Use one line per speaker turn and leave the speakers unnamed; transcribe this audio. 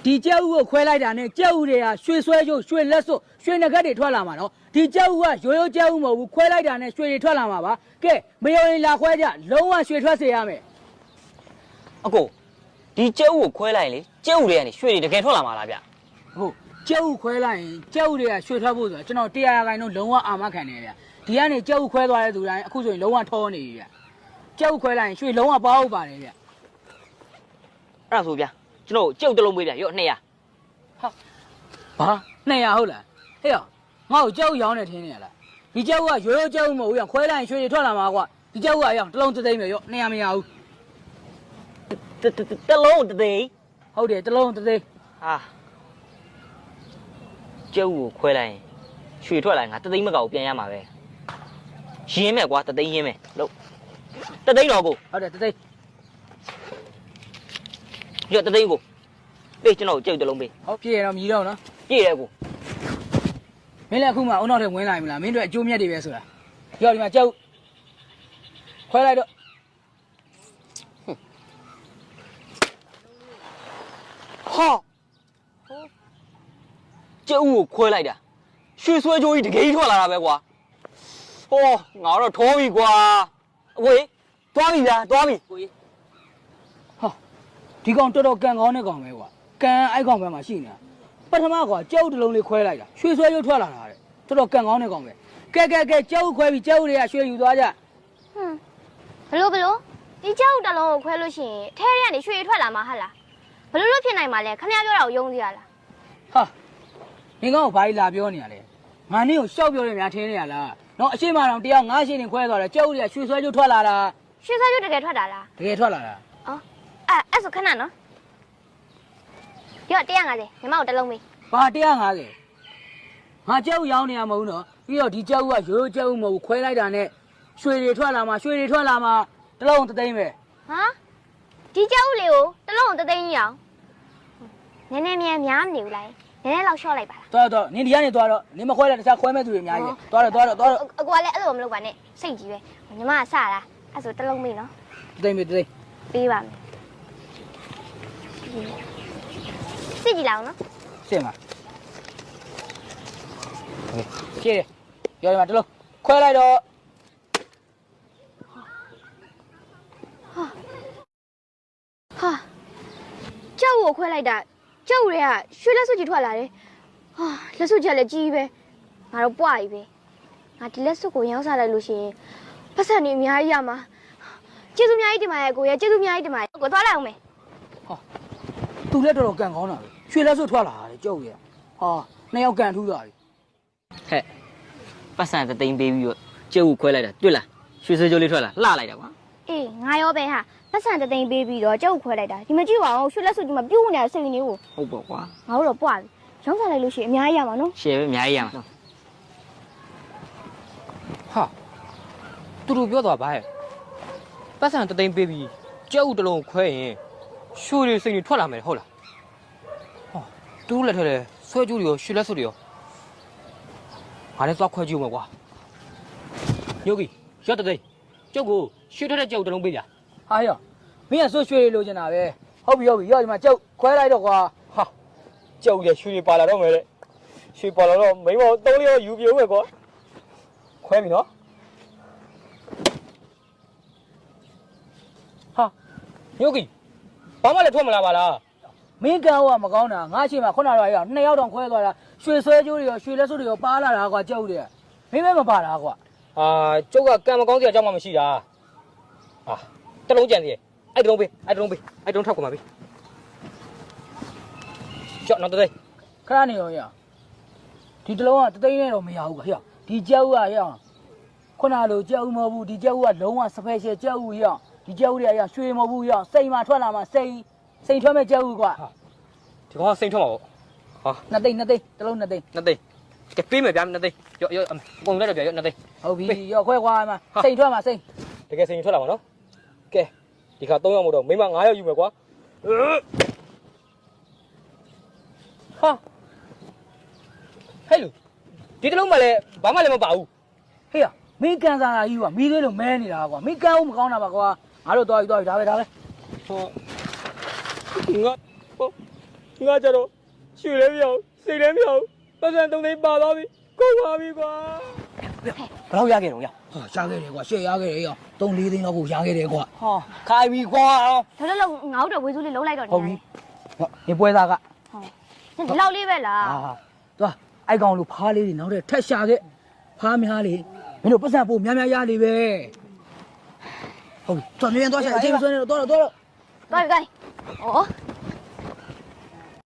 ဒီကြောက်ဦးကိုခွဲလိုက်တာနဲ့ကြောက်ဦးတွေကရွှေဆွဲကျိုးရွှေလက်စွပ်ရွှေနဂတ်တွေထွက်လာမှာနော်ဒီကြောက်ဦးကရိုးရိုးကြောက်ဦးမဟုတ်ဘူးခွဲလိုက်တာနဲ့ရွှေတွေထွက်လာမှာပါကဲမယုံရင်လာခွဲကြလုံးဝရွှေထွက်စေရမယ်
အကိုဒီကျုပ်ကိုခွဲလိုက်လေကျုပ်တွေကနေရွှေတွေတကယ်ထွက်လာမှာလားဗျ
ဟုတ်ကြောက်ဦးခွဲလိုက်ရင်ကြောက်ဦးတွေကရွှေထွက်ဖို့ဆိုတော့ကျွန်တော်100ခိုင်လုံးလုံးဝအာမခံနေဗျဒီကနေကြောက်ဦးခွဲသွားတဲ့သူတိုင်းအခုဆိုရင်လုံးဝထောနေပြီဗျကြောက်ဦးခွဲလိုက်ရင်ရွှေလုံးဝပေါက်ပါတယ်ဗျ
အဲ့ဒါဆိုဗျကျွန်တော်ကျုပ်တစ်လုံးပေးဗျရော့200
ဟာဘာ200ဟုတ်လားဟေ့ရောငါ့ကိုကြောက်ရောင်းနေထင်းနေရလားဒီကြောက်ကရိုးရိုးကြောက်မဟုတ်ဘူးရခွဲလိုက်ရင်ရွှေတွေထွက်လာမှာကွာဒီကြောက်ကအရောင်တစ်လုံးသိမ့်မယ်ရော့200မရဘူး
တစ်လုံးတသိန်း
ဟုတ်တယ်တစ်လုံးသိမ့်
ဟာကျုပ်ကိုခွဲလိုက်ရင်ရွှေထွက်လာငါတသိန်းမကောက်ပြန်ရမှာပဲရင်းမယ်ကွာတသိန်းရင်းမယ်လို့တသိန်းတော့ကို
ဟုတ်တယ်သိမ့်
ရော့တသိန်းကိုပေးကျွန်တော်ကျုပ်တစ်လုံးပေး
ဟုတ်ပြည့်ရတော့မြည်တော့နော်
ပြည့်ရဲကို
မင်းလည်းအခုမှအုံနောက်ထဲဝင်လာပြီလားမင်းတို့အကျိုးမြတ်တွေပဲဆိုတာရော့ဒီမှာကြောက်ခွဲလိုက်တော့
ဟာကျုပ်ကိုခွဲလိုက်တာရွှေဆွဲကြိုးကြီးတကယ်ကြီးထွက်လာတာပဲကွာဟောငါတော့ထောပြီကွာအကိုကြီးသွားပြီဗျာသွားပြီကိုကြီး
ဟာဒီကောင်တော်တော်ကန်ကောင်းတဲ့ကောင်ပဲကွာကန်အိုက်ကောင်ပဲမှာရှိနေတာပထမကွာကြောက်တလုံးလေးခွဲလိုက်တာရွှေဆွဲကြိုးထွက်လာတာတဲ့တော်တော်ကန်ကောင်းတဲ့ကောင်ပဲကဲကြောက်ခွဲပြီးကြောက်တွေကရွှေယူသွားကြ
ဘလို့ဒီကြောက်တလုံးကိုခွဲလို့ရှိရင်ထဲထဲကနေရွှေထွက်လာမှာဟာလားဘလို့ဖြစ်နိုင်မှာလဲခင်ဗျားပြောတာကိုယုံကြရလား
ဟာမင်းကောင်ဘာကြီးလာပြောနေရလဲငါနင်းကိုရှောက်ပြောနေများထင်းနေရလားနော်အရှိမတော်တရားငါးရှိနေခွဲသွားတယ်ကြောက်တွေကရွှေဆွဲကြိုးထွက်လာတာ
ရွှေဆွဲကြိုးတကယ်ထွက်တာလား
တကယ်ထွက်လာတာ
အော်အဲ့ဆိုခဏနော်ရော့150ညီမကိုတစ်လုံးပေး
ဘာ150ငါကြောက်ရောင်းနေရမဟုတ်နော်ပြီးတော့ဒီကြောက်ကရိုးကြောက်မဟုတ်ခွဲလိုက်တာနဲ့ရွှေတွေထွက်လာမှာတစ်လုံးသိမ့်ပဲ
ဟာဒီကြောက်လေးကိုတစ်လုံးသိမ့်ကြီးအောင်နည်းနည်းများမနေဘူးလားနည်းနည်းလောက်ရှော့လိုက်ပါ
လားတော်နင်ဒီကနေသွားတော့နင်မခွဲလိုက်တခြားခွဲမဲ့သူတွေအများကြီးသွားတော့
အကွာလည်းအဲ့လိုမလုပ်ပါနဲ့စိတ်ကြီးပဲညီမကစတာအဲ့ဆိုတစ်လုံးပေးနော်
သိမ့်
ပေးပါမယ်စစ်ကြည့်လောက်နော်
စစ်ပါကြည့်ရဒီမှာတစ်လုံးခွဲလိုက်တော့
ဟာကြောက်ကိုခွဲလိုက်တာကြောက်တွေကရွှေလက်စွပ်ကြီးထွက်လာတယ်ဟာလက်စွပ်ကြီးလည်းကြီးပဲငါတော့ပွားပြီပဲငါဒီလက်စွပ်ကိုရောင်းစားလိုက်လို့ရှိရင်ပတ်စံနေအများကြီးရမှာကျေးဇူးအများကြီးတင်ပါရဲ့ကိုရဲ့ကျေးဇူးအများကြီးတင်ပါရဲ့ကိုသွားလိုက်အောင်မယ်
ဟာသူလည်းတော်တော်ကန်ကောင်းတာပဲရွှေလက်စွပ်ထွက်လာတယ်ကြောက်ရဟာနှစ်ယောက်ကန်ထူးသွားပြီ
ဟဲ့ပတ်စံတသိန်းပေးပြီးတော့ကျုပ်ကိုခွဲလိုက်တာတွေ့လားရွှေဆွဲကြိုးလေးထွက်လာလှလိုက်တာကွာ
အေးငါရောပဲဟာပတ်စံတသိန်းပေးပြီးတော့ကြောက်ခွဲလိုက်တာဒီမကြည့်ပါအောင်ရွှေလက်စွပ်ကြီးမှာပြုတ်နေတဲ့စိတ်နေကို
ဟုတ်ပါကွာ
ငါတို့တော့ပွားပြီရောင်းစားလိုက်လို့ရှိရင်အများကြီးရမှာနော်
ရှယ်ပဲအများကြီးရမှာ
ဟာသူတို့ပြောသွားပါရဲ့ပတ်စံတသိန်းပေးပြီးကျုပ်တစ်လုံးခွဲရင်ရွှေတွေစိတ်တွေထွက်လာမယ်ဟုတ်လားဟောသူတို့လက်ထက်လဲဆွဲကြိုးတွေရောရွှေလက်စွပ်တွေရောငါလည်းသွားခွဲကြည့်ဦးမယ်ကွာညို့ကြီးရောက်တဲ့ကျုပ်ကိုရွှေထွက်တဲ့ကျုပ်တစ်လုံးပေးကြ
ဟာရောမင်းကဆွရွှေလိုချင်တာပဲဟုတ်ပြီရောဒီမှာကြောက်ခွဲလိုက်တော့ကွာ
ဟာကျုပ်ရဲ့ရွှေတွေပါလာတော့မယ်တဲ့ရွှေပါလာတော့မိမ3လေးရောယူပြဦးမယ်ကွာခွဲပြီနော်ဟာညို့ကြီးဘာမှလည်းထွက်မလာပါလား
မင်းကန်ဟောမကောင်းတာငါရှိမှခုနကတော့ရ2ယောက်တောင်ခွဲသွားတာရွှေဆွဲကြိုးတွေရောရွှေလက်စွပ်တွေရောပါလာတာကွာကြောက်တယ်မင်းမပါတာကွာ
ဟာကျုပ်ကကံမကောင်းစရာအကြောင်းမှမရှိတာဟာတစ်လုံးကြံသေးရဲ့အဲ့တစ်လုံးပေးအဲ့တစ်လုံးထောက်ကုန်ပါပြီကြောက်နောက်တစ်သိန်း
ခဏနေရောရဒီတစ်လုံးက3သိန်းနဲ့တော့မရဘူးကွာဟဲ့ဒီကြောက်ကရခုနလိုကြောက်မဟုတ်ဘူးဒီကြောက်ကလုံးဝ special ကြောက်ဦးရဒီကြောက်တွေကရွှေမဟုတ်ဘူးရစိန်မှထွက်လာမှစိန်ထွက်မဲ့ကြောက်ဦးကွာ
ဒီကောင်ကစိန်ထွက်မှာပေါ့ဟာ
2သိန်းတစ်လုံး2သိန်း
ကဲပေးမယ်ဗျာ2သိန်းရောအကုန်လိုက်တော့ဗျာရော2သိန်း
ဟုတ်ပြီရောခွဲခွာမှာစိန်ထွက်မှာစိန်
တကယ်စိန်ထွက်လာမှာနော်ကဲဒီခါ3ယောက်မို့တော့မိမ9ယောက်ယူမယ်ကွာဟာဟဲ့လူဒီတစ်လုံးမှလည်းဘာမှလည်းမပါဘူး
ဟေးမင်းကန်စားတာကြီးကွာမီးလေးလိုမဲနေတာကွာမင်းကန်ဦးမကောင်းတာပါကွာငါတို့သွားပြီဒါပဲ
ဟောငါဟောည ငါကြတော့ရွှေလည်းမရောက်စိတ်လည်းမရောက်ပတ်စံ3သိန်းပါသွားပြီကုန်ပါပြီကွာ
ဘယ်တော့ရခဲ့တော့ရ
ဟာရှားခဲ့တယ်ကွာရှေ့ရခဲ့တယ်ရော3-4သိန်းလောက်ကိုရှားခဲ့တယ်ကွာ
ဟောခိုင်ပြီကွာ
လောလောငါတို့တော့ဝေစုလေးလုံးလိုက်တော့
ဟုတ်ပြီနေပွဲသားက
ဟုတ်ဒီလောက်လေးပဲလား
ဟာသွားအိုက်ကောင်လို့ဖားလေးတွေနောက်ထပ်ရှာခဲ့ဖားများလေမင်းတို့ပတ်စံပို့များများရလေပဲဟုတ်ပြီသွားမြန်သွားရှာအချိန်မဆွဲနေတော့တော့
သွားပြီဩ